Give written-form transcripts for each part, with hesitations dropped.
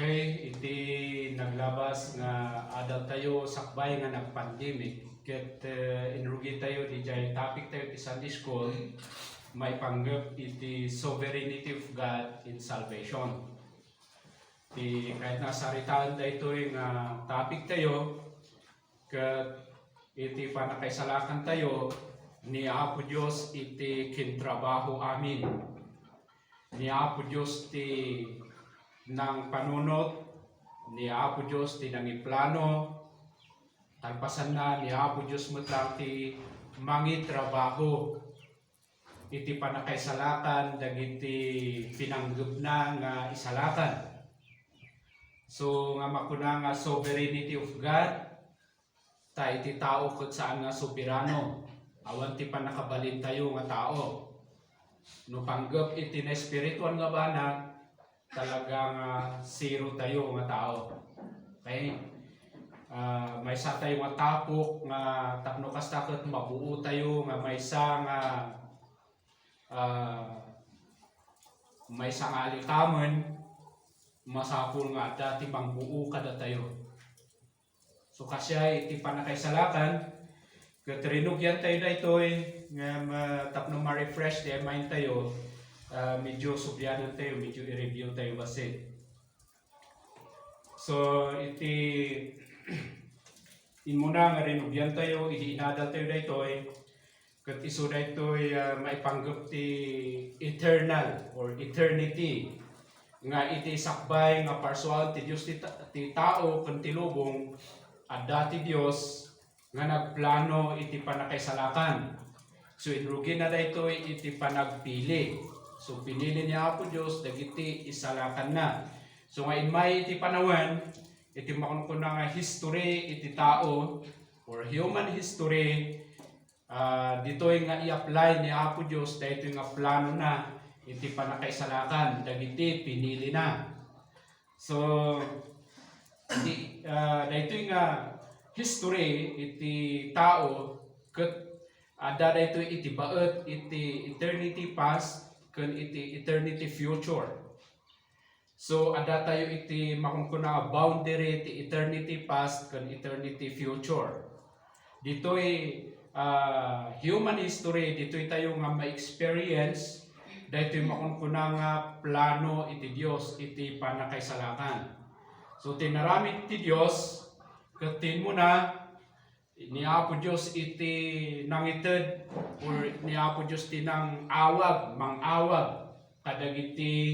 Okay, iti naglabas nga adal tayo sakbay nga nag-pandemic. Ket inrugi tayo di jay topic tayo ti Sunday School, may panggap iti sovereignty of God in salvation. Ti kahit nasaritaan tayo nga topic tayo, ket iti panakaisalakan tayo ni Apo Diyos iti kintrabaho amin. Ni Apo Diyos ti ng panunot, ni Apo Diyos ti nangiplano, talpasan na ni Apo Diyos matlang ti mangitrabaho iti panakaisalakan dagiti pinanggap na nga isalakan. So nga makuna nga sovereignty of God, ta iti tao ket saan nga soberano, awan ti panakabalin tayo nga tao. No panggap iti na spiritual nga banag, talagang zero tayo nga tao. Okay? May sa tayo nga tapok nga tapno kastakot mabuo tayo nga may sa nga may sa nga alikaman masapul nga dati mangbuo kada tayo. So kasya iti panakaisalakan katrinog yan tayo na ito nga tapno ma-refresh di mind tayo. Medyo subyanan tayo, medyo i-review tayo kasi. So, iti muna nga rinubyan tayo, inadal tayo na ito kat iso na ito maipanggap ti eternal or eternity nga iti sakbay nga parsual ti Diyos ti tao kan ti lubong at dati Diyos nga nagplano iti panakaisalakan. So, inrugi na ito iti panagpili. So pinili niya Apo Diyos dagiti isalakan na. So ngayon may iti panawan, iti makunkuna nga history iti tao or human history, dito nga i-apply ni Apo Diyos dahito nga plano na iti panakaisalakan dagiti pinili na. So dahito nga history iti tao ket ada dahito iti baet iti eternity past ken iti eternity future. So ada tayo iti makungkuna boundary iti eternity past ken eternity future. Ditoy human history, ditoy tayo nga ma-experience daytoy makungkuna nga plano iti Dios iti panakaisalakan. So tinaramid ti Dios ket mo na ni Apo Diyos iti nangited or ni Apo Diyos ti nang awag, mangawag kadagiti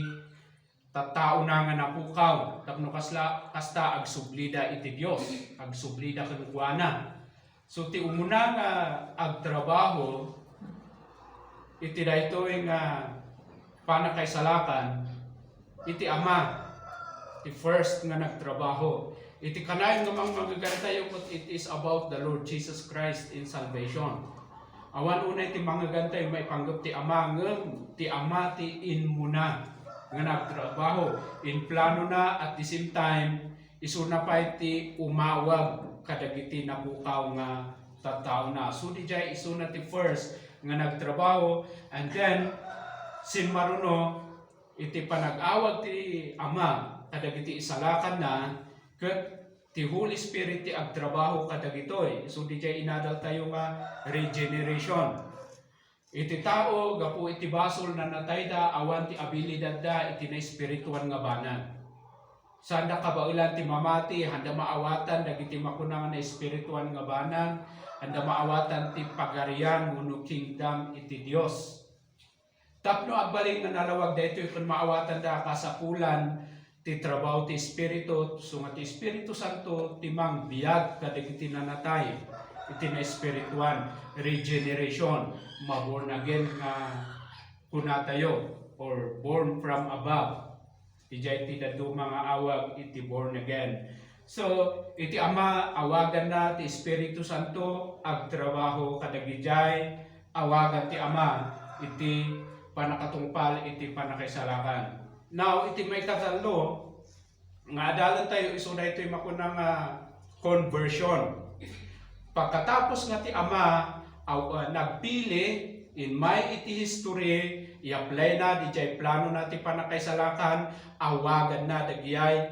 tattao na nga napukaw tapno kasta agsublida iti Dios, agsublida ken kuana. So ti umuna nga agtrabaho iti daytoy nga panakaisalakan iti Ama, ti first nga nagtrabaho. Iti kanayon nga magagan tayo but it is about the Lord Jesus Christ in salvation. Awan una iti magagan tayo may panggap ti Ama ngem ti Ama ti inmuna nga nagtrabaho in plano na at the same time isuna pa iti umawag kadagiti napukaw nga tattao na. So di jay isuna ti first nga nagtrabaho and then sinmaruno iti panag-awag ti Ama kadagiti isalakan na ket ti Holy Spirit ti agtrabaho kadagitoy. So di jay inadal tayo nga regeneration. Iti tao gapu iti basol na natayda awan ti abilidad da iti na espirituan nga banag. Sanda kabaulan ti mamati handa maawatan dagiti makunang na espirituan nga banag, handa maawatan ti pagarian wenno kingdom iti Dios. Tapno agbaling nga nalawag daytoy kun maawatan da kasapulan ti trabaho ti Espiritu, so nga ti Espiritu Santo ti mangbiyag kadagiti nanatay iti na espirituan regeneration, ma-born again nga kuna tayo or born from above. Iti ti dadu mga awag iti born again. So iti Ama awagan na ti Espiritu Santo agtrabaho kadagijay awagan ti Ama iti panakatungpal iti panakaisalakan. Now, iti may katalo, nga adalan tayo iso na ito'y makunang conversion. Pagkatapos nga ti Ama, nagpili, in my iti history, i-apply na, di jay plano na ti panakaisalakan, awagan na, dagiyay,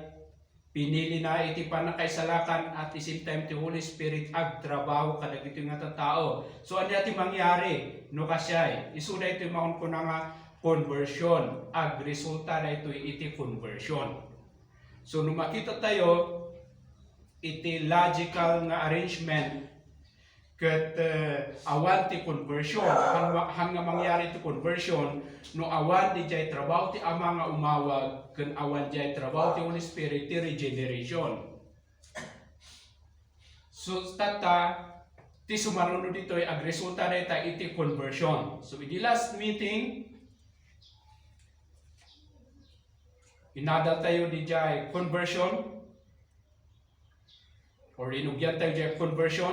pinili na iti panakaisalakan at the same time ti Holy Spirit agtrabaho kadagito nga tao. So ano ti mangyari no kasyay isuda ito maun ko na nga conversion ag resulta na ito iti conversion. So nung makita tayo iti logical nga arrangement ket awan ti conversion hang nga mangyari ti conversion no awan di jay trabaho ti Ama nga umawag ken awan jay trabaho ti Holy Spirit ti regeneration. So tata ti sumarunod dito ay agresulta na iti conversion. So in the last meeting inadal tayo di jay conversion or inugyan tayo jay conversion.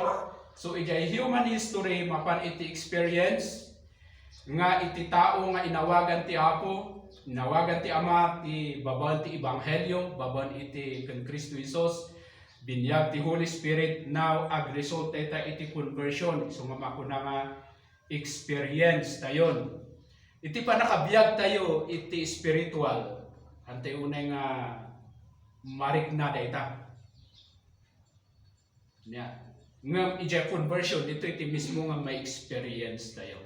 So ijay human history mapan iti experience nga iti tao nga inawagan ti Apo, inawagan ti Ama, ti baban ti Ebanghelyo, baban iti ken Kristo Jesus, binyag ti Holy Spirit now ag result iti conversion. So nga makuna nga experience tayon. Iti panakabiyag tayo iti spiritual. Antay unay nga marikna dayta. Nya ngam ija conversion dito iti mismo nga may experience tayo.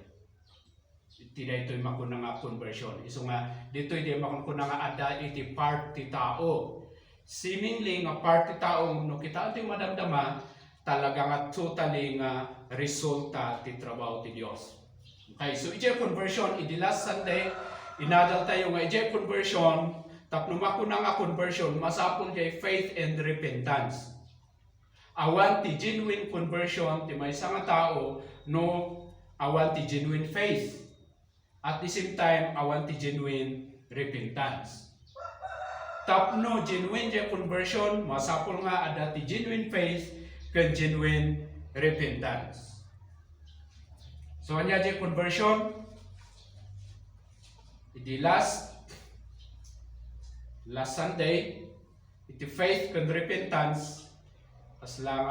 Iti na ito'y makuna nga conversion. Iso nga dito iti makuna nga ada iti part ti tao. Seemingly nga part ti tao no kita iti madamdama talaga nga totally nga resulta ti trabaho ti Dios. Okay, so ija conversion iti last Sunday inadal tayo nga ija conversion tapno makuna nga conversion masapol jay faith and repentance. Awan ti genuine conversion ti maysa nga tao no awan ti genuine faith. At the same time awan ti genuine repentance. Tapno genuine jay conversion masapol nga ada ti genuine faith ken genuine repentance. So anya jay conversion iti last Sunday iti faith ken repentance as lang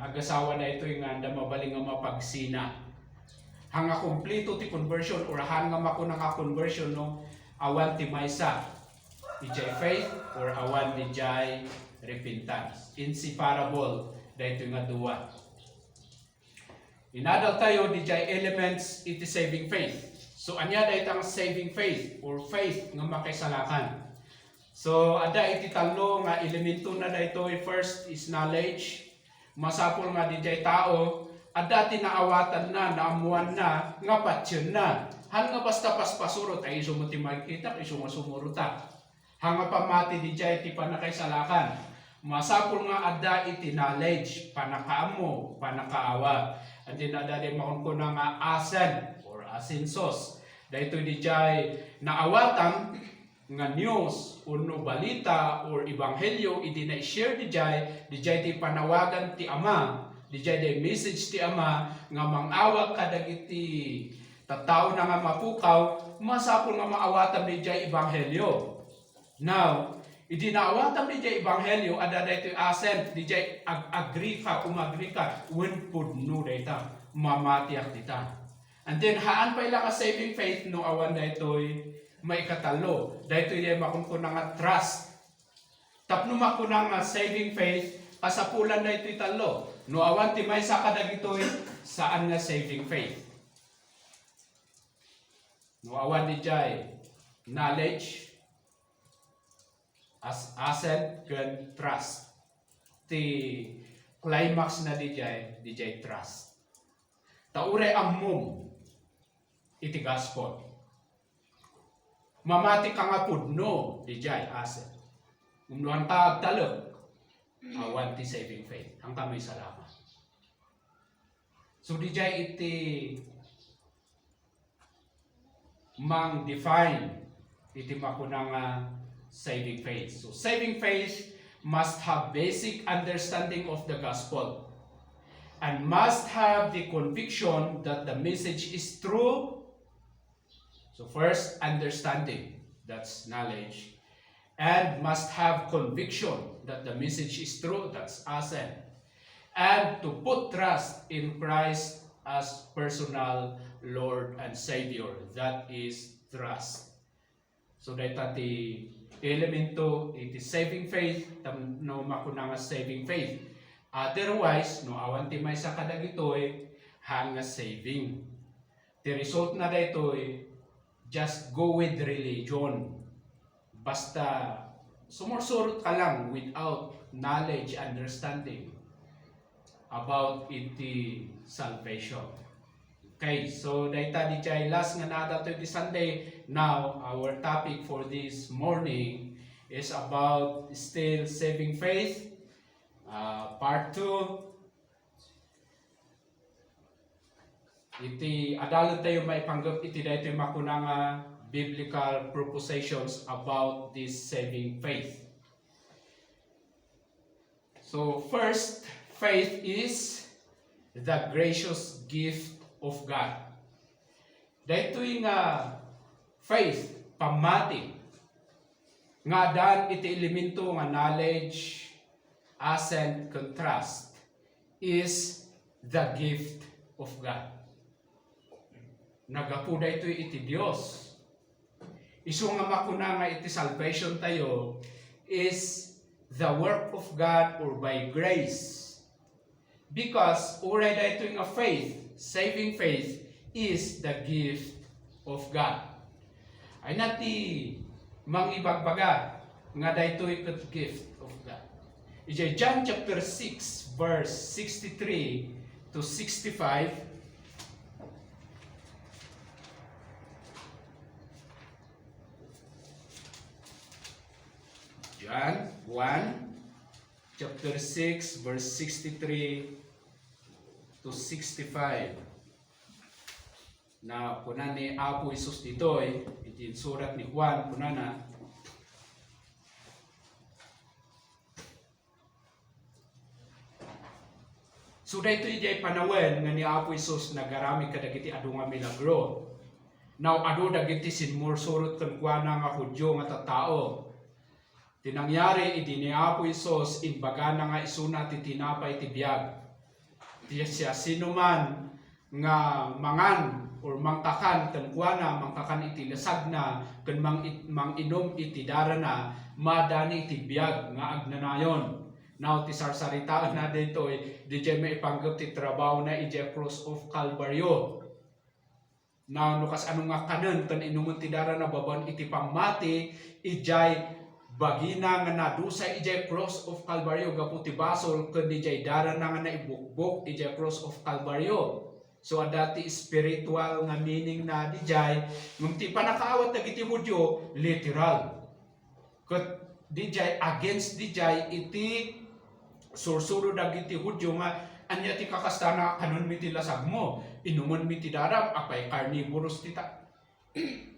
agasawa na ito yung anda mabaling nga mapagsina. Hanga kumplito ti conversion or hanga makuna nga conversion no awan ti maysa ijay faith or awan ti jay repentance. Inseparable dahito nga duwa. Inadal tayo di jay elements iti saving faith. So anya dahitang saving faith or faith nga makaisalakan. So ada iti talo nga elemento na dayto. First is knowledge. Masapol nga dijay tao ada tinaawatan na naamuan na nga patyon na. Han nga basta paspasurot ay iso mo ti makita iso nga sumuruta. Hanga pamati dijay ti panakaisalakan. Masapol nga ada iti knowledge panakaamo panakaawa. Andin ada di makon na nga asen or asinsos. Dayto dijay naawatan nga news uno balita or ebanghelyo iti na share dijay ti panawagan ti Ama, dijay di message ti Ama nga mangawag kadagiti tattao na nga mapukaw masapol nga maawatan dijay ebanghelyo. Now iti naawatan dijay ebanghelyo ada daytoy asent dijay agree ka umagri ka when pudno dayta mamatiak dita. And then haan pa ila ka saving faith no awan daytoy may katalo. Dahito yung makunkuna nga trust. Tapno makuna nga saving faith, kasapulan na ito'y talo. No awan ti may sa kadagitoy, saan nga saving faith? No awan di jay, knowledge, as asset, ken trust. Ti climax na di jay trust. Taure ang mum, iti gospel. Mamati ka nga pudno di jay asset. Umnuhan taag talog. Awan ti saving faith. Ang tamoy salamat. So di jay iti mang define iti makunang saving faith. So saving faith must have basic understanding of the gospel and must have the conviction that the message is true. So first, understanding, that's knowledge, and must have conviction that the message is true, that's assent, and to put trust in Christ as personal Lord and Savior, that is trust. So dahita ti elemento iti saving faith no makuna nga saving faith. Otherwise no awan ti maysa kadagitoy hanga saving. The result na daytoy just go with religion. Basta sumursurot ka lang without knowledge, understanding about iti salvation. Okay, so dayta di chay last nga nada to Sunday. Now, our topic for this morning is about still saving faith, part 2. Iti adalo tayo maipanggap iti daytoy makuna nga biblical propositions about this saving faith. So first, faith is the gracious gift of God. Daytoy nga faith pamati nga dan iti elemento nga knowledge, assent, contrast is the gift of God. Nagapu daytoy iti Dios. Isu nga makuna nga iti salvation tayo is the work of God or by grace. Because uray daytoy nga faith, saving faith is the gift of God. Ay nati mangibagbaga nga daytoy ket gift of God. Iti John chapter 6 verse 63 to 65. John 1, chapter 6, verse 63 to 65. Na kunan ni Apo Isus ditoy, iti surat ni Juan kunana. So daytoy jay panawen nga ni Apo Isus nagarami kadagiti adu nga milagro. Now adu dagiti sinmursurot ken kuana nga Hudyo nga tattao. Tinangyari iti ni Apo Isos imbaga na nga isuna ti tinapay ti biyag. Siya sino man nga mangan or mangkakan ken kuana mangkakan iti lasag na ken manginom iti darana madani iti biyag nga agnanayon. Now ti sarsaritaan na ditoy DJ maipanggap ti trabaho na iti cross of Calvario. Now nukas ano nga kanen ken inumun ti darana babon iti pamati ijay bagina nga nadusa ijay cross of Calvario gaputi basol ken ijay darana nga naibukbok ijay cross of Calvario. So adati spiritual nga meaning na dijay ngem ti panakaawat dagiti Hudyo literal. Ket dijay against dijay iti sursuro dagiti Hudyo nga anya ti kakastana kanon mi ti lasag mo inumon mi ti daram apay carnivorous ti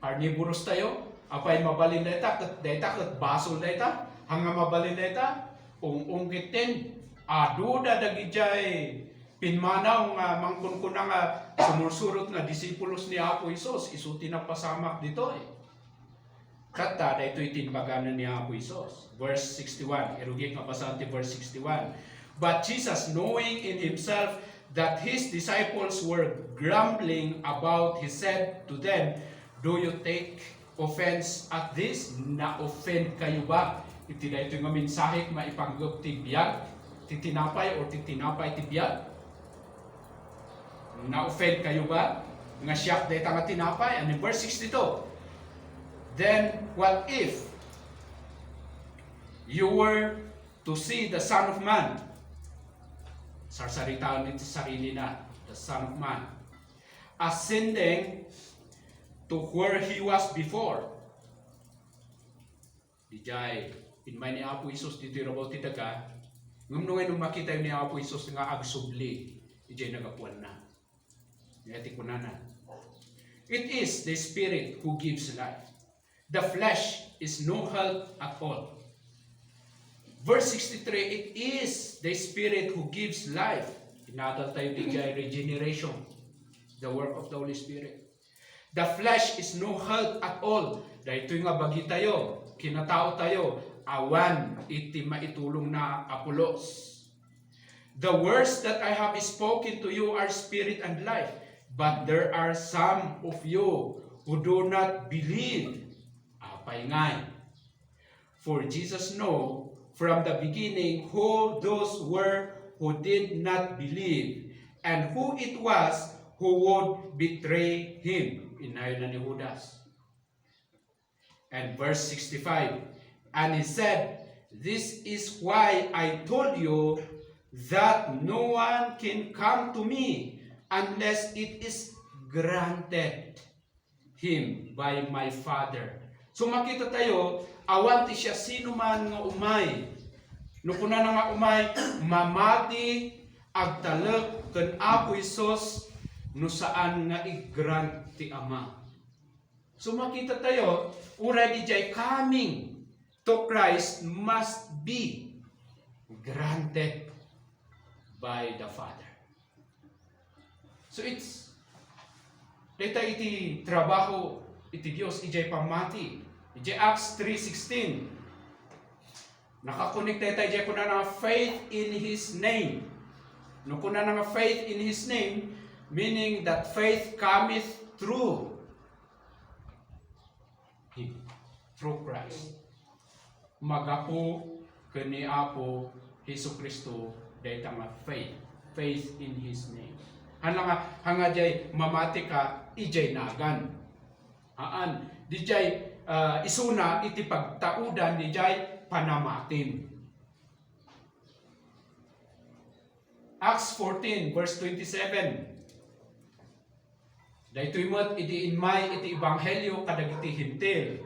carnivorous tayo. Apay mabalin dayta ket basol dayta hanga mabalin dayta ungkitin aduda dagijay pinmanaw nga mangkunkuna nga sumursurot nga disipulos ni Apo Isos isuti na pasamak dito kata daytoy tinbaganan ni Apo Isos. Verse 61 erugi nga basahan ti verse 61. But Jesus, knowing in himself that his disciples were grumbling about, he said to them, do you take offense at this? Na-offend kayo ba? Iti na ito nga mensahe maipanggap ti biyag, ti tinapay o ti tinapay ti biyag. Na-offend kayo ba? Nga siyak dahil nga tinapay. And in verse 62, then what if you were to see the Son of Man? Sarsaritaan nito sarili na, the Son of Man, ascending to where he was before. Dijay, pinmay ni Apo Isus dito rabaw ti daga. Ngam nung makita ni Apo Isus nga agsubli, dijay nagapuan na. Ngati kunana. It is the Spirit who gives life. The flesh is no help at all. Verse 63, it is the Spirit who gives life. Inadal tayo dijay regeneration, the work of the Holy Spirit. The flesh is no help at all. Dahito nga bagi tayo, kinatao tayo, awan iti maitulong na Apolos. The words that I have spoken to you are spirit and life, but there are some of you who do not believe. Apay ngay. For Jesus know from the beginning who those were who did not believe, and who it was who would betray him. Inayon na ni Judas. And verse 65, and he said, this is why I told you that no one can come to me unless it is granted him by my Father. So makita tayo, awanti siya sino man nga umay. No kuna na nga umay, mamati, agtalek, ken Apo Isos, no saan nga i-grant ti Ama. So makita tayo, already jay coming to Christ must be granted by the Father. So it's dito iti trabaho iti Dios ijay pamati. Ijay Acts 3:16. Nakakonekta tayo ijay kuna nga faith in His name. No kuna nga faith in His name, meaning that faith cometh through Him, through Christ. Magapo kani Apo Jesucristo dahil nga faith in His name. Hanga jay mamati ka ijay nagan. Di jay isuna iti pagtaudan di jay panamatin. Acts 14 verse 27. Daytoy met iti inmay iti ebanghelyo kadagiti hintil.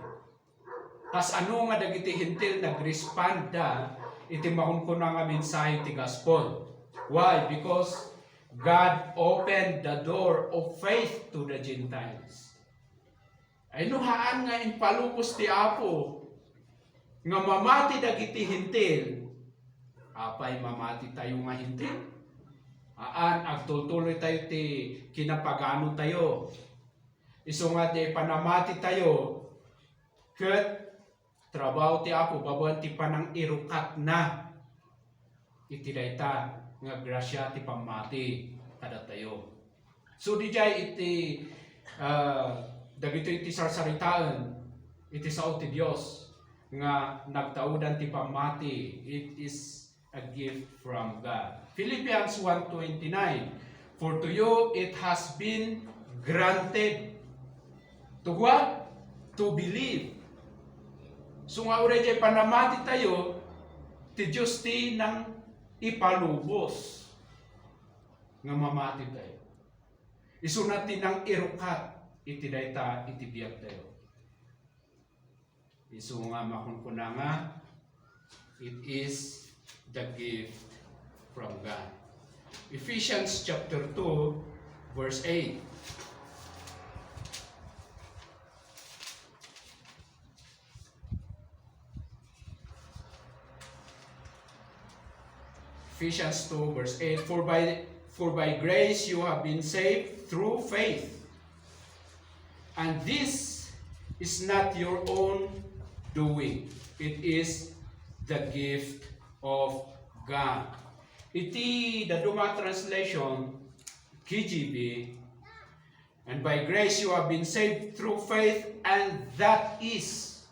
Tas ano nga dagiti hintil nagrespond da iti makunkuna nga mensahe ti gospel. Why? Because God opened the door of faith to the Gentiles. Ay nuhaan nga impalukos ti Apo nga mamati dagiti hintil. Apay mamati tayo nga hintil. Agtutuloy tayo ti kinapagano tayo. Iso nga di panamati tayo ket trabaho ti Apo babuan ti panang irukat na iti dayta nga grasya ti pamati kada tayo. So di jay iti dagito iti sarsaritaan iti sao ti Dios nga nagtaudan ti pamati. It is a gift from God. Philippians 1:29, for to you it has been granted to what? To believe. So nga ure jay panamati tayo, ti Diyos ti nang ipalubos nga mamati tayo. Isunat ti nang irukat, iti dayta iti biyag tayo. Isu nga makunkuna nga, it is the gift from God. Ephesians chapter 2, verse 8. Ephesians 2 verse 8, for by grace you have been saved through faith. And this is not your own doing. It is the gift of God. Iti daduma translation KJV, and by grace you have been saved through faith, and that is.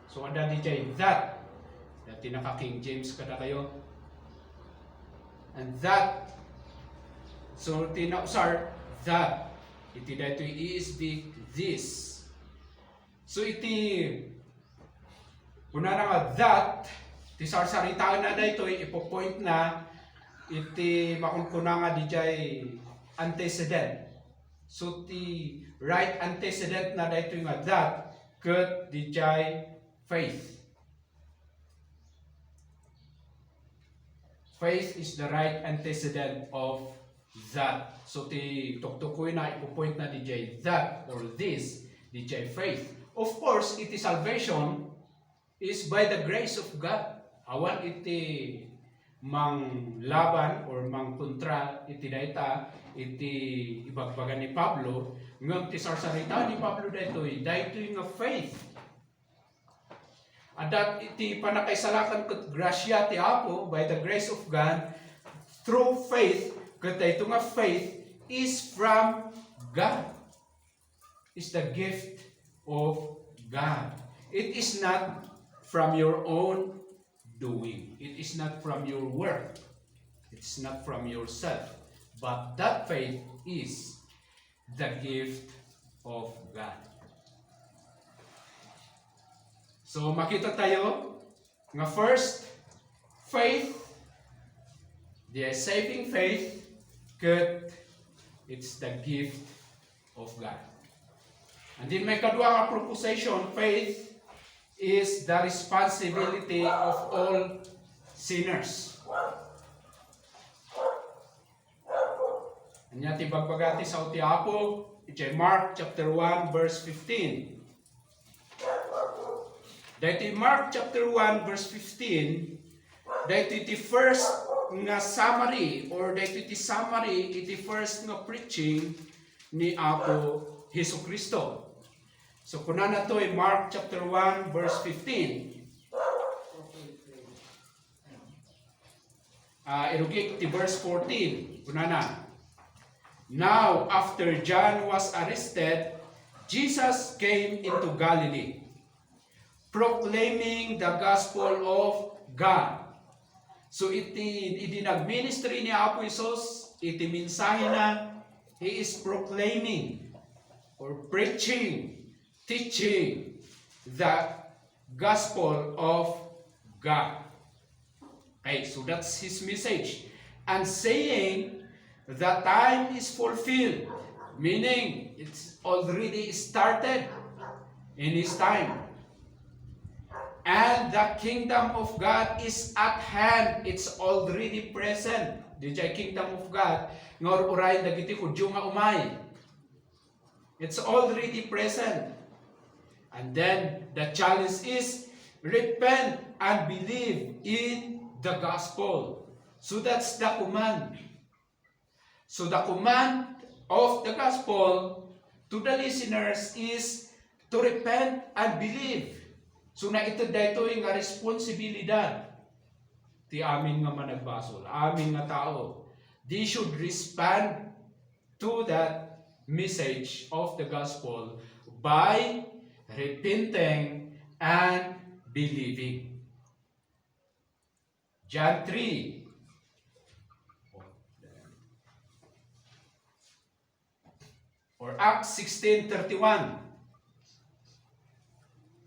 So ada di jay that. Dati naka King James kada kayo. And that, so tinausar, that, iti dito ESV, this. So iti, kuna na nga that, ti sarsaritaan na dito, ipopoint na, iti makunkuna nga di jay antecedent. So ti right antecedent na dito nga that, ket di jay faith. Faith is the right antecedent of that. So ti tuktukoy na ipo-point na DJ that or this, DJ faith. Of course, iti salvation is by the grace of God. Awan iti mang laban or mang kontra iti dayta iti ibagbagan ni Pablo ngem ti sarsarita ni Pablo daytoy nga faith. Adat iti panakaisalakan ket grasya ti Apo by the grace of God through faith, ket ito nga faith is from God. Is the gift of God. It is not from your own doing. It is not from your work. It's not from yourself. But that faith is the gift of God. So makita tayo nga first, faith, the saving faith, ket it's the gift of God. And then may kadua nga proposition, faith is the responsibility of all sinners. Anya ti bagbagati sa utiapo, iti Mark chapter 1 verse 15. Dahiti Mark chapter 1 verse 15, dahiti ti first nga summary or dahiti ti summary iti first nga preaching ni Apo Jesucristo. So kunana to ay Mark chapter 1 verse 15. Irugik ti verse 14. Kunana. Now, after John was arrested, Jesus came into Galilee, proclaiming the gospel of God. So iti nag-ministry ni Apo Isos, iti mensahe na he is proclaiming or preaching, teaching the gospel of God. Okay, so that's his message. And saying, the time is fulfilled, meaning it's already started in his time. And the kingdom of God is at hand. It's already present. Dijay kingdom of God, nga uray dagiti Hudyo nga umay. It's already present. And then the challenge is repent and believe in the gospel. So that's the command. So the command of the gospel to the listeners is to repent and believe. So na ito dito yung responsibilidad ti amin nga managbasol, amin nga tao. They should respond to that message of the gospel by repenting and believing. John 3. Or Acts 16:31.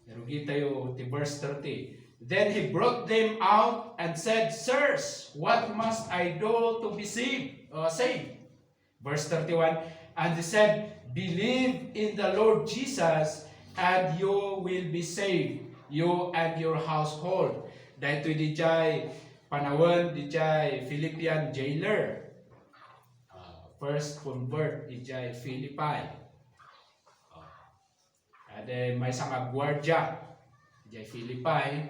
Narugi tayo ti verse 30. Then he brought them out and said, Sirs, what must I do to be saved? Verse 31. And he said, Believe in the Lord Jesus, and you will be saved, you and your household. Dahito di jay panawon di jay Philippian jailer. First convert ijay Philippi. Ada may sanga gwardiya ijay Philippi.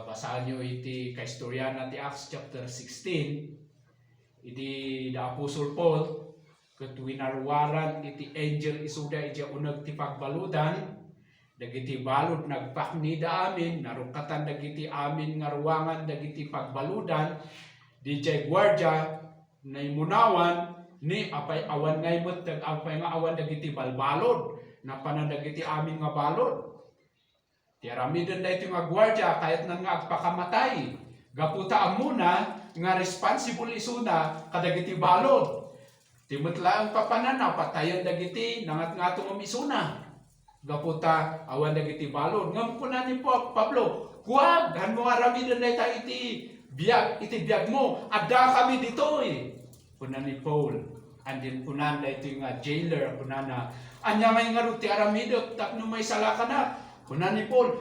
Basahan nyo iti kaistorya na ti Acts chapter 16. Iti the Apostle Paul ket winarwaran iti angel isuda ijay uneg ti pagbaludan. Dagiti balud nagpaknida amin narukatan dagiti amin nga ruangan dagiti pagbaludan dijay gwardiya naimunawan ni apay awan ngay met apay nga awan dagiti balbalod na panandagiti amin nga balod. Tiaramidan dayto nga gwardiya kayat nan nga agpakamatay. Gaputa amuna nga responsible isuna kadagiti balod. Timutla ang papananaw patayan dagiti nangat nga tumom isuna. Gaputa awan dagiti balod. Ngam kuna ni Pablo, kuwag han mo aramidan dayta iti biag mo. Adda kami dito eh. Kuna ni Paul, and then kunan da ito yung jailer, kunana, anya may nga ruti aramidot, tapno may salaka na. Kuna ni Paul,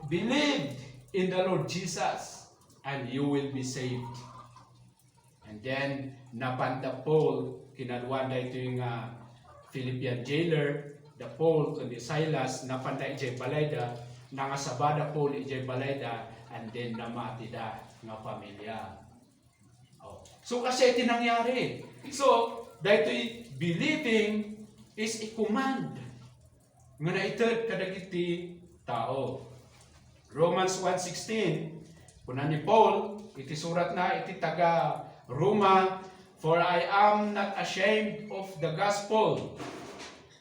believe in the Lord Jesus, and you will be saved. And then, napanta Paul, kinaluan da ito yung Philippian jailer, the Paul, kundi Silas, napanta ijay balayda, nangasabada Paul ijay balayda, and then namati da nga pamilya. So kasi tinangyari. So, dahito'y believing is a command. Nga naitad kadagiti tao. Romans 1:16, kunan ni Paul, iti surat na iti taga Roma, for I am not ashamed of the gospel,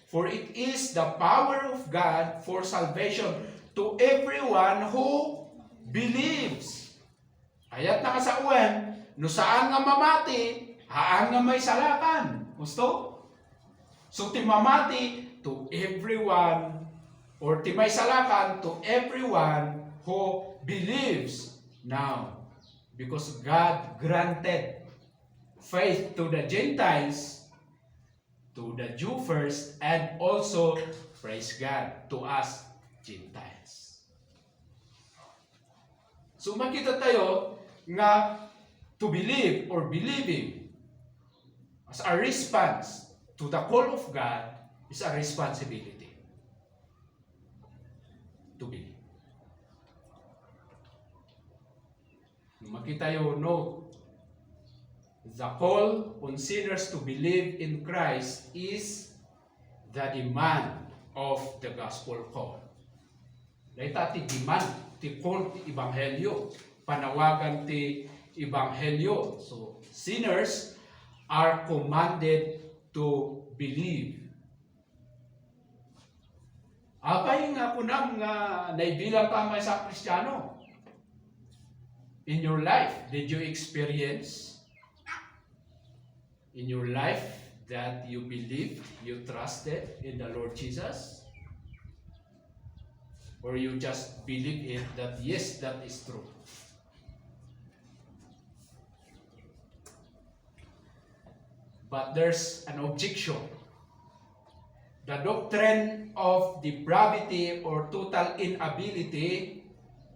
for it is the power of God for salvation to everyone who believes. Ayat nakasauan, no saan nga mamati, haan nga may salakan. Gusto? So ti mamati to everyone, or ti may salakan to everyone who believes now. Because God granted faith to the Gentiles, to the Jew first, and also, praise God, to us Gentiles. So makita tayo nga to believe or believing as a response to the call of God is a responsibility. To believe. Makita tayo, no, the call on sinners to believe in Christ is the demand of the gospel call. Dahita ti demand, ti call ti Ebanghelyo, panawagan ti Ebanghelyo. So, sinners are commanded to believe. Apay nga kunam nga naibilang pa may sa Kristiyano. In your life, did you experience in your life that you believed, you trusted in the Lord Jesus? Or you just believe it that yes, that is true? But there's an objection. The doctrine of depravity or total inability,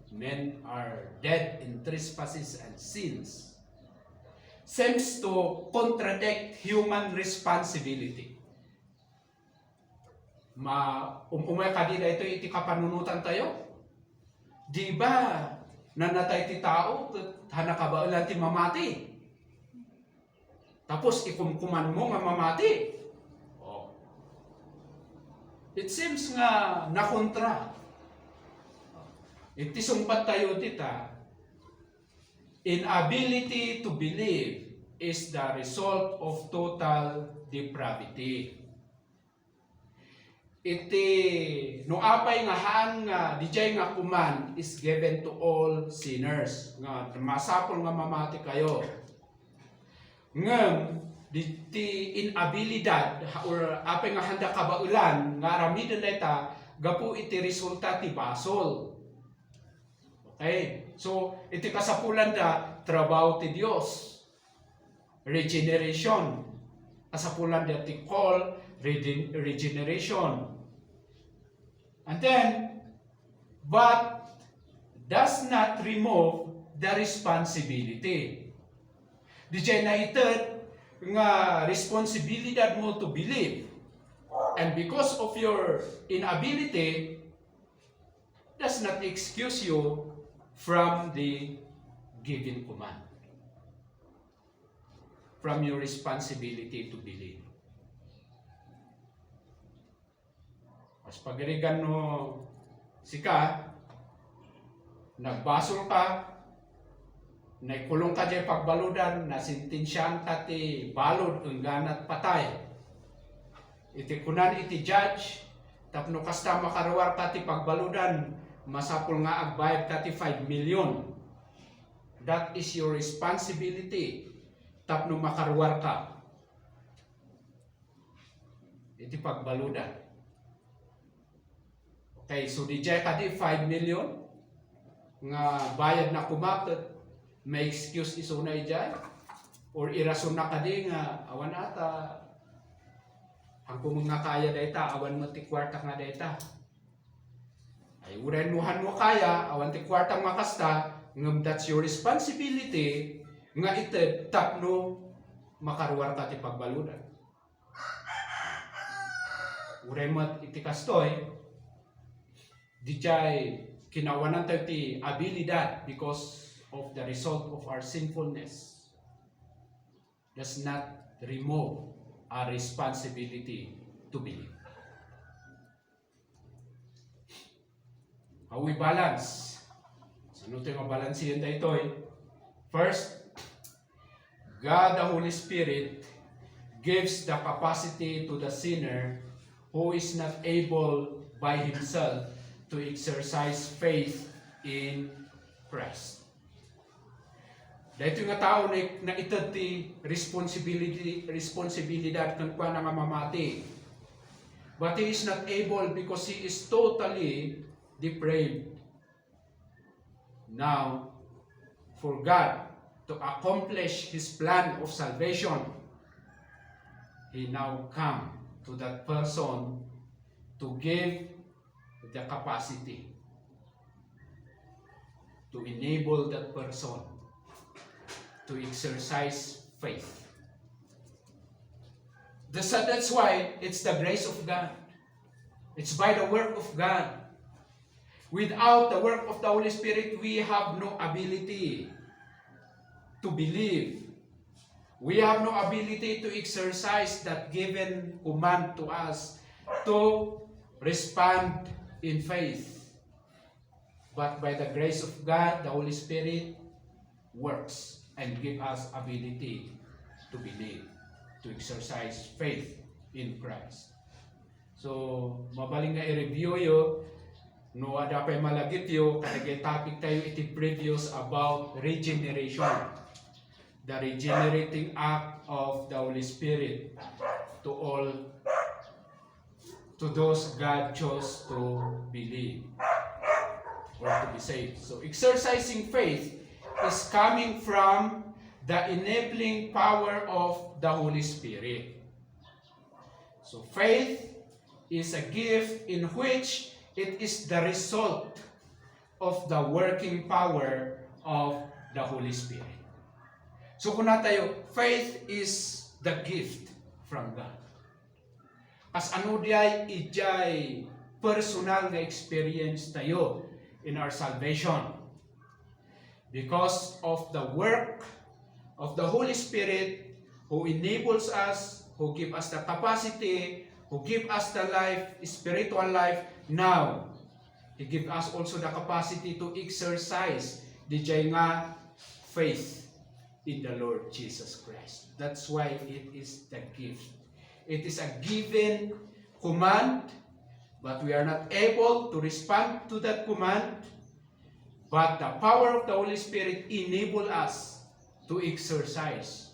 men are dead in trespasses and sins, seems to contradict human responsibility. Umay kadila iti kapanunutan tayo. Di ba nanatay ti tao hanakabaulan ti mamati? Tapos ikumkuman mo nga mamati. Oh. It seems nga nakontra. Iti sumpat tayo tita, inability to believe is the result of total depravity. Iti no apay nga haan nga dijay nga kuman is given to all sinners. Nga masapol nga mamati kayo. Ngem diti inabilidad or apay nga handa kabaulan nga aramiden dayta gapu iti resulta ti basol. Okay? So iti kasapulan da trabaho ti Dios. Regeneration. Kasapulan da ti call regeneration. And then, but does not remove the responsibility. Dijay na ited nga responsibilidad mo to believe. And because of your inability, does not excuse you from the given command. From your responsibility to believe. As pagirigan no sika, nagbasol ka, naikulong ka dyan pagbaludan, nasintensyahan ka ti balod, engganat patay. Iti kunan iti judge, tapno kasta makaruwar ka ti pagbaludan, masapul nga agbayad ka ti 5 million. That is your responsibility. Tapno makaruwar ka. Iti pagbaludan. Okay, so dijay ka di 5 million nga bayad na kumakot, may excuse iso na ijay or irason na ka di nga awan ata ang mga kaya dayta awan mo ti kwarta nga dayta ay urenuhan mo kaya awan ti kwarta makasta ngem that's your responsibility nga ite tapno makaruwar ka ti pagbaludan uray mo iti kastoy dijay kinawanan tayo ti abilidad because of the result of our sinfulness does not remove our responsibility to believe. How we balance? Ano tayo mabalansiyan tayo ito? First, God the Holy Spirit gives the capacity to the sinner who is not able by himself to exercise faith in Christ. Dahito nga tao na itad ti responsibilidad kan kwa nga mamati. But he is not able because he is totally depraved. Now, for God to accomplish His plan of salvation, He now come to that person to give the capacity to enable that person to exercise faith. That's why it's the grace of God. It's by the work of God. Without the work of the Holy Spirit, we have no ability to believe. We have no ability to exercise that given command to us to respond in faith. But by the grace of God, the Holy Spirit works and give us ability to believe, to exercise faith in Christ. So, mabaling nga i-review yo, no ada pa malagit yo, kanagay topic tayo iti previous about regeneration. The regenerating act of the Holy Spirit to those God chose to believe or to be saved. So, exercising faith is coming from the enabling power of the Holy Spirit. So faith is a gift in which it is the result of the working power of the Holy Spirit. So kung tayo, faith is the gift from God. As ano ijay personal na experience tayo in our salvation. Because of the work of the Holy Spirit who enables us, who give us the capacity, who give us the life, spiritual life, now, He give us also the capacity to exercise the nga faith in the Lord Jesus Christ. That's why it is the gift. It is a given command, but we are not able to respond to that command. But the power of the Holy Spirit enable us to exercise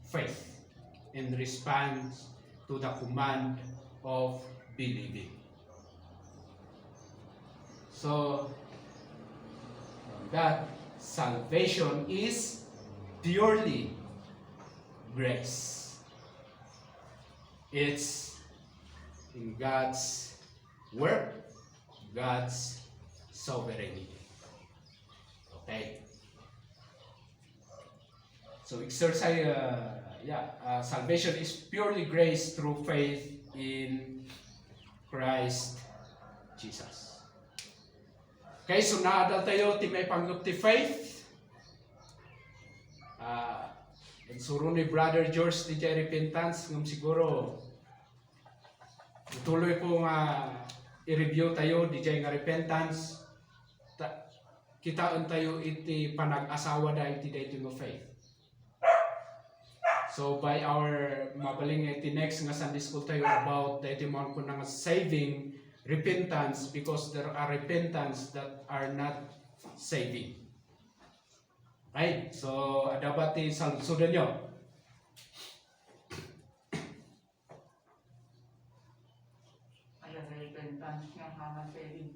faith in response to the command of believing. So, that salvation is purely grace. It's in God's work, God's sovereignty. Okay. So exercise, salvation is purely grace through faith in Christ Jesus. Okay, so naadal tayo ti may panggap ti faith. And suro ni Brother George ti repentance ngam siguro tuloy po nga i-review tayo di nga repentance. Kitaan tayo iti panag-asawa da iti dayto nga faith. So by our mabaling iti next nga Sunday school tayo about dayto man ko nga saving repentance, because there are repentance that are not saving. Okay? So dapat isalsudan nyo. Repentance nga hanga saving.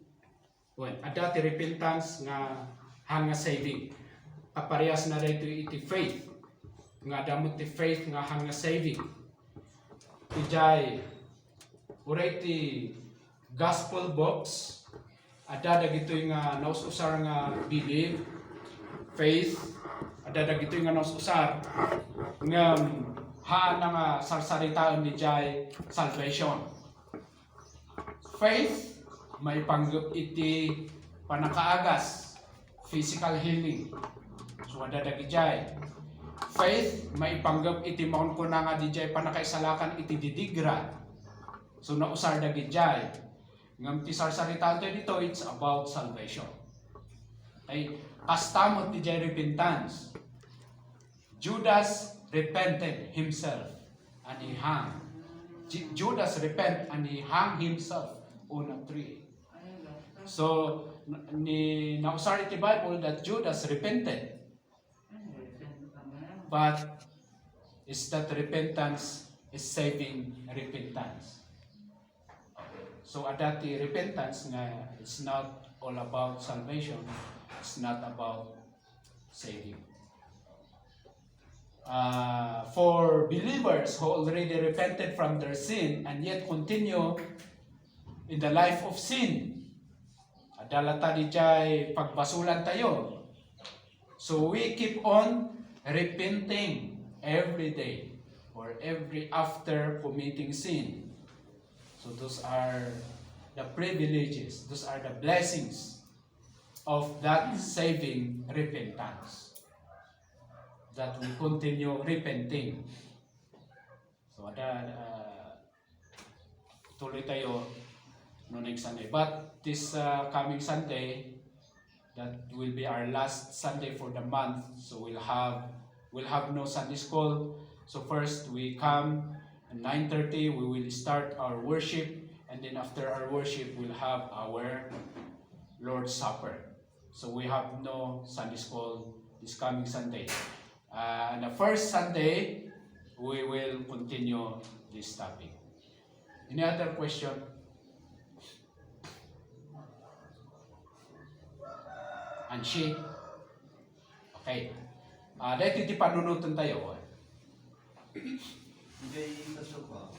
Well, ada ti repentance nga hanga saving. Kaparehas na dito iti faith. Nga damot ti faith nga hanga saving. Ijay uray ti gospel books. Ada dagito nga naususar nga believe, faith. Ada dagito nga naususar nga haan nga sarsaritaan ni jay salvation. Faith may panggap iti panakaagas, physical healing. So ada dagijay. Faith may panggap iti maun ko na nga dijay panakaisalakan iti didigra. So nausar dagijay. Ngam ti sarsaritaan tayo dito, it's about salvation. Okay, kastamot dijay repentance. Judas repented himself and he hung. Judas repent and he hung himself on a tree. So ni nausar iti Bible that Judas repented, but is that repentance is saving repentance. So adati repentance nga it's not all about salvation, it's not about saving. For believers who already repented from their sin and yet continue in the life of sin, adalata di jay pagbasulan tayo. So we keep on repenting every day or every after committing sin. So those are the privileges, those are the blessings of that saving repentance. That we continue repenting. So tuloy tayo no next Sunday. But this coming Sunday, that will be our last Sunday for the month. So we'll have no Sunday school. So first we come at 9:30. We will start our worship, and then after our worship, we'll have our Lord's Supper. So we have no Sunday school this coming Sunday. And the first Sunday, we will continue this topic. Any other question? Anshi? Okay. Dahil iti panunutan tayo. Jay Kasopa,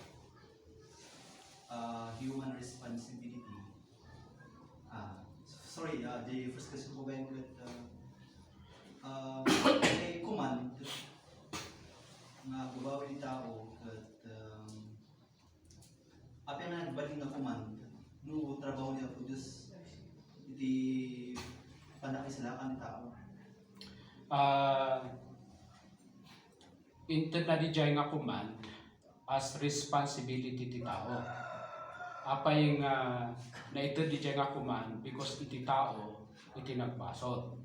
human responsibility. Sorry, Jay first Kasopa ba yung ulit? May command nga gubawa ni tao at apa nga nagbaling na command no trabaho niya po Diyos iti panakisalakan ni tao. Inted na di jay nga command as responsibility ti tao. Apa yung na ito di jay nga command because iti tao iti nagbasod.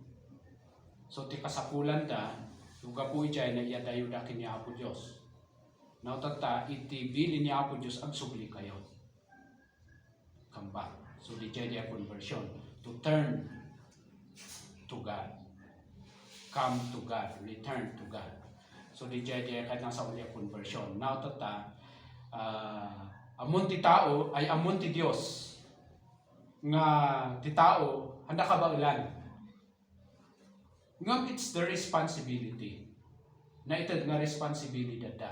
So ti kasapulan da, luga po ijay na iya dayo da kini Apo Diyos. Nautata iti bili ni Apo Diyos ang subli kayo. Come back. So di jay dia conversion. To turn to God. Come to God. Return to God. So di jay dia kanang sa uli conversion. Nautata amon ti tao ay amon ti Diyos. Nga ti tao handa ka ba ulan? Ngam it's the responsibility. Na ito nga responsibilidad da.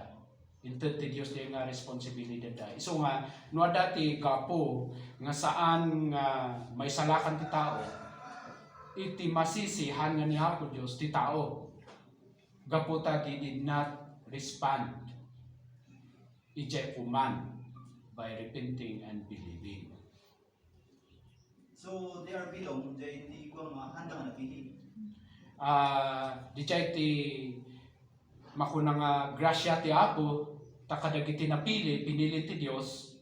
Ito ti Diyos di nga responsibilidad da. Iso nga, no dati gapo nga saan nga may salakan ti tao, iti masisihan nga ni Apo Diyos ti tao. Gapo ta di did not respond. Ijay uman by repenting and believing. So they are belong, Jay hindi ko handa nga napili. Di jay ti makunang grasya ti Apo takadagiti napili pinili ti Dios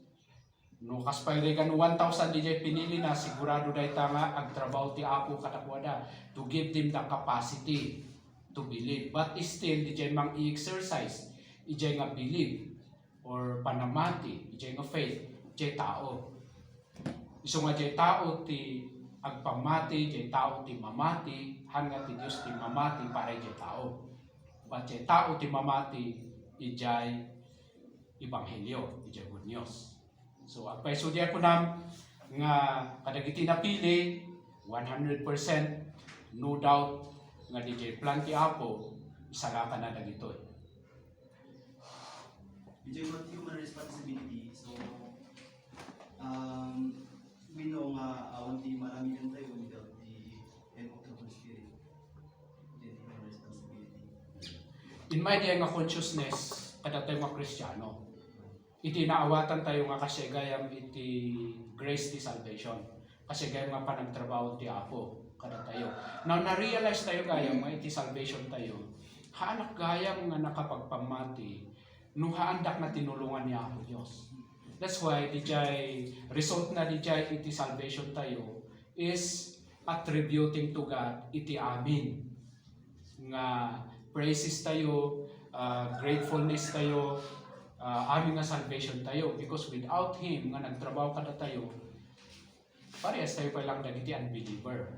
no kaspayre kan 1,000 di jay pinili na sigurado dayta nga agtrabaho ti Apo katakwada to give them the capacity to believe, but still di jay mang i-exercise ijay nga believe or panamati ijay nga faith jay tao. Iso nga jay tao ti agpamati jay tao ti mamati hanggat ti Dios ti mamati para jay tao. But jay tao ti mamati ijay ebanghelyo, ijay good news. So agpay sudya ko nam nga kadagiti napili 100% no doubt nga di jay plan ti Apo isalakan na dagitoy. Jay what human responsibility. So we know nga awan ti marami yan tayo without the help of the Holy Spirit. Jay human responsibility. In my day nga consciousness kada tayo mga Kristiyano, iti naawatan tayo nga kasi gayam iti grace ti salvation. Kasi gayam nga panagtrabaho ti Apo kada tayo. Now na-realize tayo gayam nga iti salvation tayo. Haanak gayam nga nakapagpamati nung haandak na tinulungan ni Apo Diyos. That's why dijay result na dijay iti salvation tayo is attributing to God iti amin. Nga praises tayo, gratefulness tayo, amin nga salvation tayo because without Him nga nagtrabaho kada tayo parehas tayo pa lang dagiti unbeliever.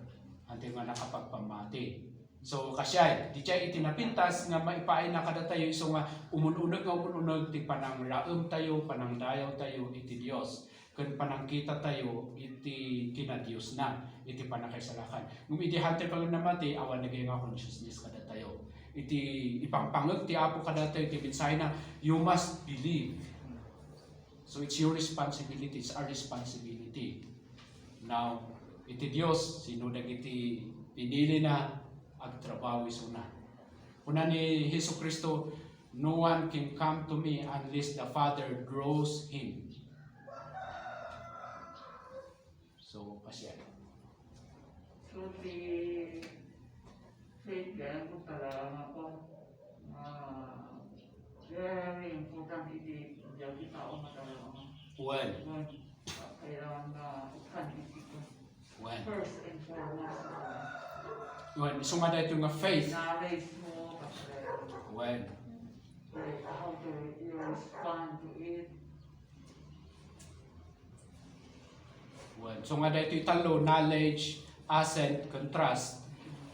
Anti nga nakapagpamati. So kasya, di siya itinapintas nga maipaay na kada tayo iso nga umununag ti panang raem tayo, panang dayaw tayo iti Dios. Ken panangkita tayo iti kina Dios na iti panakaisalakan. Ngum iti hunter kang namati awan nagay nga consciousness kada tayo. Iti ipangpangeg ti Apo kada tayo iti mensahe na you must believe. So it's your responsibility, it's our responsibility. Now, iti Dios sino dagiti pinili na agtrabaho isuna. Una ni Hesus Kristo, no one can come to me unless the Father draws him. So, pasya. So, faith kaya po talaga ako. Very important iti yung tao na talaga. Well, Kailangan na ukanditi ko. well. First and foremost. Well, so nga dahil yung nga faith. Knowledge mo kasi Well, how to respond to it. well. So nga dahil yung talo, knowledge, assent, contrast,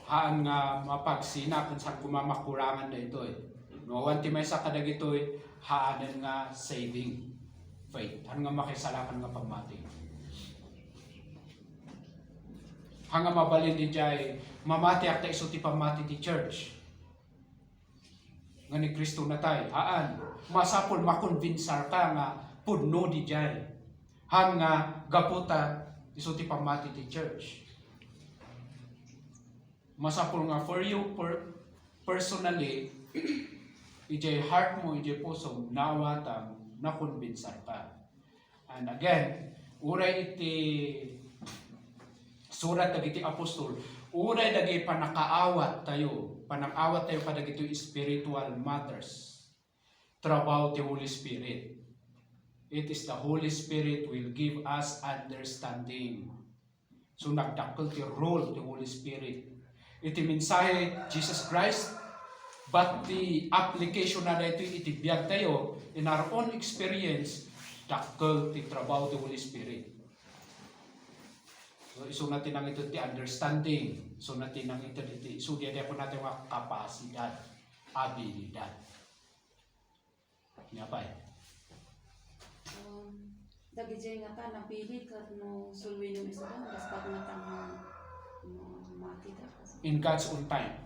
haan nga mapagsina kung saan kumamakurangan na ito eh. No, wanti may sa kadag ito eh, haanan nga saving faith. Haan nga makisalakan nga pagmati. Hanga mabalin di jay mamati akta iso ti pamati ti church. Nga ni Kristo na tayo. Haan, masapol makonvinsar ka nga pudno di jay. Hanga gaputa iso ti pamati ti church. Masapol nga for you personally, ijay heart mo, ijay puso, nawatang, nakonvinsar ka. And again, uray iti surat dagiti apostol, uray dagiti panakaawat tayo kadagiti spiritual matters. Trabaho ti Holy Spirit. It is the Holy Spirit will give us understanding. So nagdakkel ti role ti Holy Spirit. Iti mensahe Jesus Christ, but the application na dito iti biyag tayo in our own experience, dakkel ti trabaho ti Holy Spirit. So iso natin ang ito ti understanding. So natin ang ito ti so di po natin mga kapasidad, abilidad. Nga pa eh. Dagiti nga ta napili kat no sulwi no iso ba basta nga ta mati ta. In God's own time.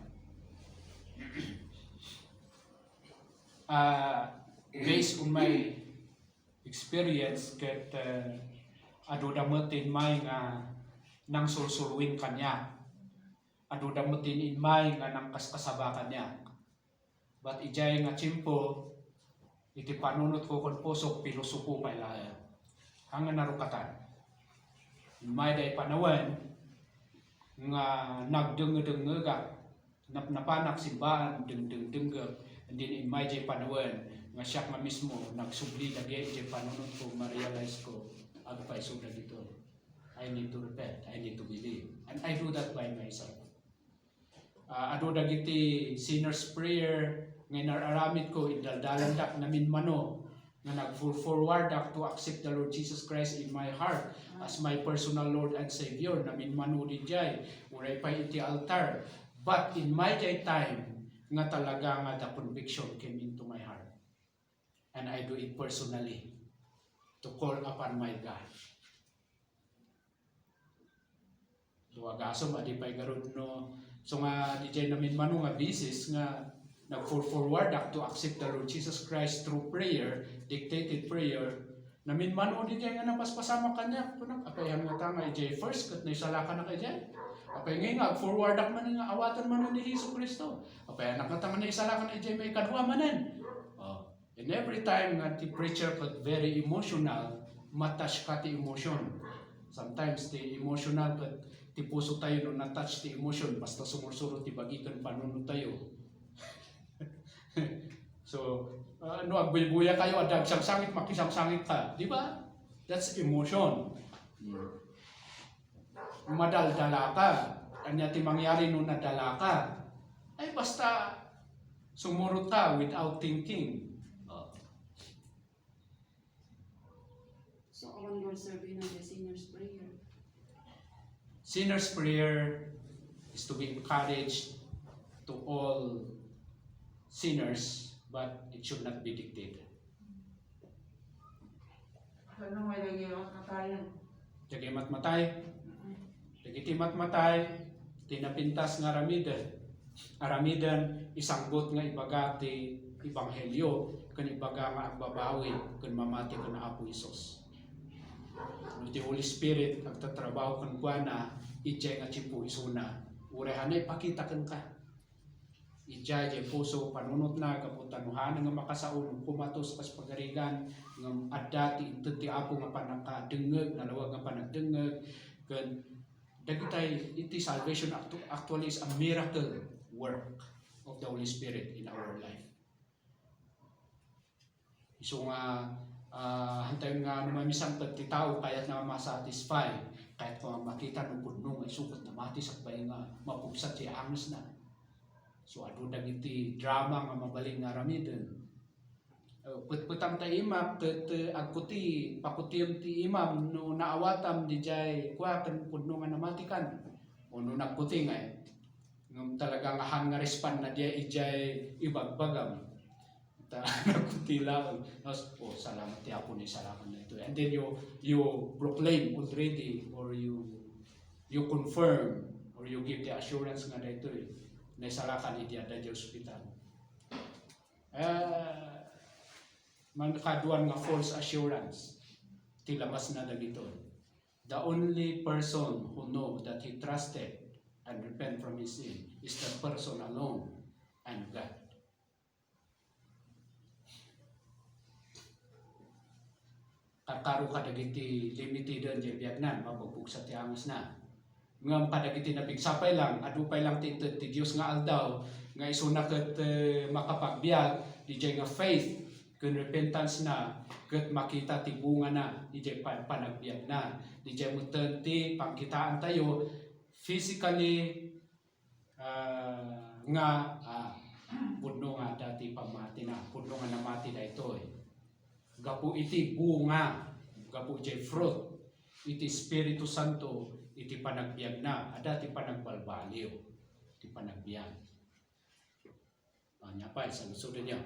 Based on my experience ket adu dametin may nga nang sulsulwin kanya. Adu dametin in may nga nang kasabakan niya. But ijay nga tiyempo iti panunot ko kon pusok pilosopo pay lahat. Hanga narukatan. May day panawan nga nagdengedengega napanak simbahan dengdengdengga and then in my jay panawan nga siya nga mismo nagsubli dagi jay panunot ko ma-realize ko agpay suda dito. I need to repent, I need to believe, and I do that by myself. Ado dagiti sinner's prayer nga nararamid ko indaldalan dak namin mano nga nag-forward dak to accept the Lord Jesus Christ in my heart as my personal Lord and Savior. Namin mano di jay uray pa iti altar, but in my jay time nga talaga nga the conviction came into my heart, and I do it personally to call upon my God. Duwagasom adi pay garud no. So nga di jay namin mano nga bisis nga nag-forward to accept the Lord Jesus Christ through prayer, dictated prayer. Namin mano di jay nga napaspasama kanya. Punang apay nga tama ijay first kat na isala ka na kay jay. Apay nga forward man nga awatan man ni Hesus Kristo. Apay nakatama na isala ka na ijay may kadwa manen. And every time nga the preacher got very emotional, matouch ka ti emotion. Sometimes the emotional but ti puso tayo no na-touch ti emotion basta sumursurot ti bagikan panunod tayo. So, agbilbuya kayo, adag sangit, makisang-sangit ka. Di ba? That's emotion. Madaldala ka. Kanya ti mangyari nung nadala ka. Ay basta sumurot ka without thinking. So awan your survey na the sinner's prayer. Sinner's prayer is to be encouraged to all sinners, but it should not be dictated. Ano may lagi ako natayan? Jagi matmatay, jagi ti matmatay, tinapintas nga aramidan isanggot nga ibaga ti Ebanghelyo, kan ibaga nga agbabawi, kan mamati kan Apo Isos. No ti Holy Spirit agtatrabaho kan kuana, ijay nga chipo isuna, urehanay pakita kan ka. Ijay jay puso panunot na kaputanuhan nga makasaun kumatos pas pagarigan nga adati ti Apo nga panakadengeg, nalawag nga panagdengeg, kan dagitay iti salvation actually is a miracle work of the Holy Spirit in our life. So nga hantay nga namamisan ti tao kayat na masatisfy, kahit kung makita ng punong ay sukat na mati sa bay nga mapugsat ti angos na. So ado dagiti drama nga mabaling nga ramiden. Putang ta imam agkuti pakutiyem ti imam no naawatam di jay kwa ken punno nga namatikan. O no nagkuti nga ngam talagang ahang nga respond na dia ijay ibagbagam. Ta nagkuti lang. Oh, salamat ti Apo ni salamat na ito. And then you proclaim already, or you confirm, or you give the assurance nga dito na isalakan iti ada di ospital. Mankaduan nga false assurance ti labas na dagito. The only person who know that he trusted and repent from his sin is the person alone and God. Kakaro ka dagiti limited di biagnan mabubog sa tiangos na. Ngam padagiti napigsapay lang, adupay lang ti Dios nga aldaw nga isuna ket makapagbiag di nga faith kun repentance na ket makita ti bunga na di panagbiag na di muten ti pangkitaan tayo physically nga pudno nga dati pamati na pudno nga namati da ito gapu iti bunga gapu iti fruit iti Espiritu Santo iti panagbiag na ada ti panagbalbaliw ti panagbiag anya pa sa lusod niya.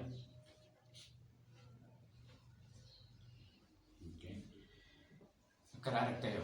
Okay. Kararag tayo.